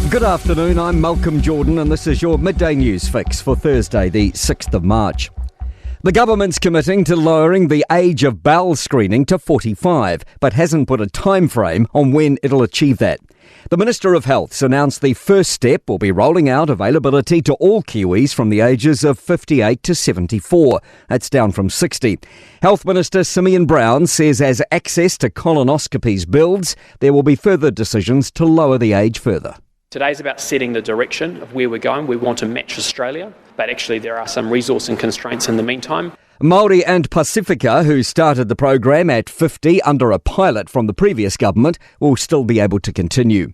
Good afternoon, I'm Malcolm Jordan and this is your Midday News Fix for Thursday the 6th of March. The government's committing to lowering the age of bowel screening to 45, but hasn't put a time frame on when it'll achieve that. The Minister of Health's announced the first step will be rolling out availability to all Kiwis from the ages of 58 to 74. That's down from 60. Health Minister Simeon Brown says as access to colonoscopies builds, there will be further decisions to lower the age further. Today's about setting the direction of where we're going. We want to match Australia, but actually there are some resource and constraints in the meantime. Māori and Pacifica, who started the program at 50 under a pilot from the previous government, will still be able to continue.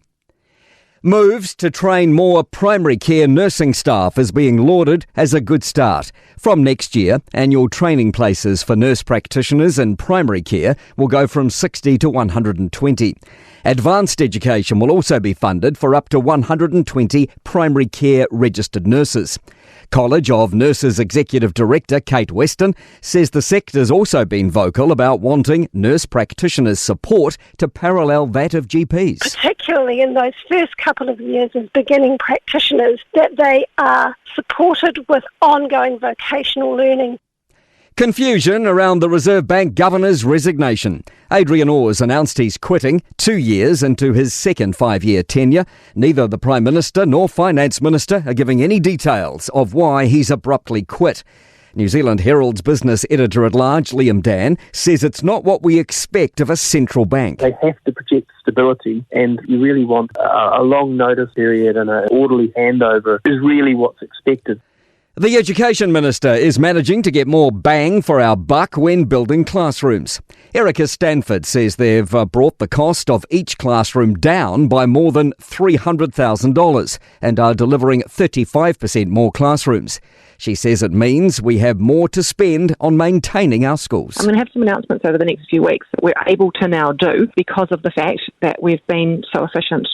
Moves to train more primary care nursing staff is being lauded as a good start. From next year, annual training places for nurse practitioners in primary care will go from 60 to 120. Advanced education will also be funded for up to 120 primary care registered nurses. College of Nurses Executive Director Kate Weston says the sector's also been vocal about wanting nurse practitioners' support to parallel that of GPs. Particularly in those first couple of years as beginning practitioners, that they are supported with ongoing vocational learning. Confusion around the Reserve Bank Governor's resignation. Adrian Orr's announced he's quitting 2 years into his second 5-year tenure. Neither the Prime Minister nor Finance Minister are giving any details of why he's abruptly quit. New Zealand Herald's business editor-at-large, Liam Dan, says it's not what we expect of a central bank. They have to project stability, and you really want a long notice period and an orderly handover is really what's expected. The Education Minister is managing to get more bang for our buck when building classrooms. Erica Stanford says they've brought the cost of each classroom down by more than $300,000 and are delivering 35% more classrooms. She says it means we have more to spend on maintaining our schools. I'm going to have some announcements over the next few weeks that we're able to now do because of the fact that we've been so efficient.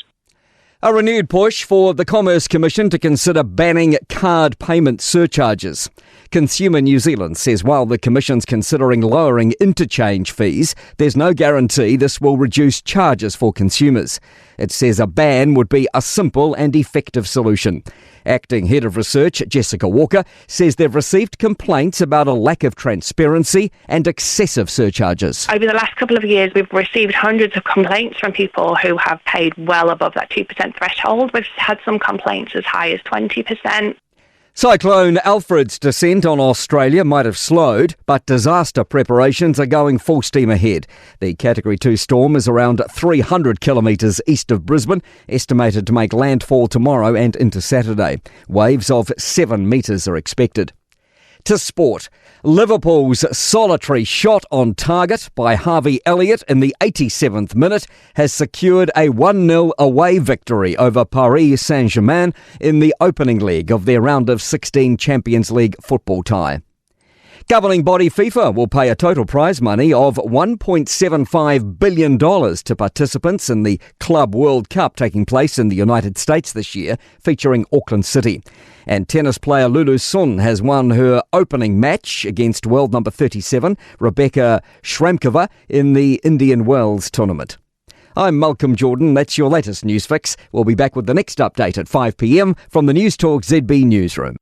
A renewed push for the Commerce Commission to consider banning card payment surcharges. Consumer New Zealand says while the Commission's considering lowering interchange fees, there's no guarantee this will reduce charges for consumers. It says a ban would be a simple and effective solution. Acting Head of Research, Jessica Walker, says they've received complaints about a lack of transparency and excessive surcharges. Over the last couple of years, we've received hundreds of complaints from people who have paid well above that 2% threshold. We've had some complaints as high as 20%. Cyclone Alfred's descent on Australia might have slowed, but disaster preparations are going full steam ahead. The Category 2 storm is around 300 kilometres east of Brisbane, estimated to make landfall tomorrow and into Saturday. Waves of 7 metres are expected. To sport, Liverpool's solitary shot on target by Harvey Elliott in the 87th minute has secured a 1-0 away victory over Paris Saint-Germain in the opening leg of their round of 16 Champions League football tie. Governing body FIFA will pay a total prize money of $1.75 billion to participants in the Club World Cup taking place in the United States this year, featuring Auckland City. And tennis player Lulu Sun has won her opening match against world number 37, Rebecca Shramkova, in the Indian Wells tournament. I'm Malcolm Jordan. That's your latest news fix. We'll be back with the next update at 5 p.m. from the Newstalk ZB newsroom.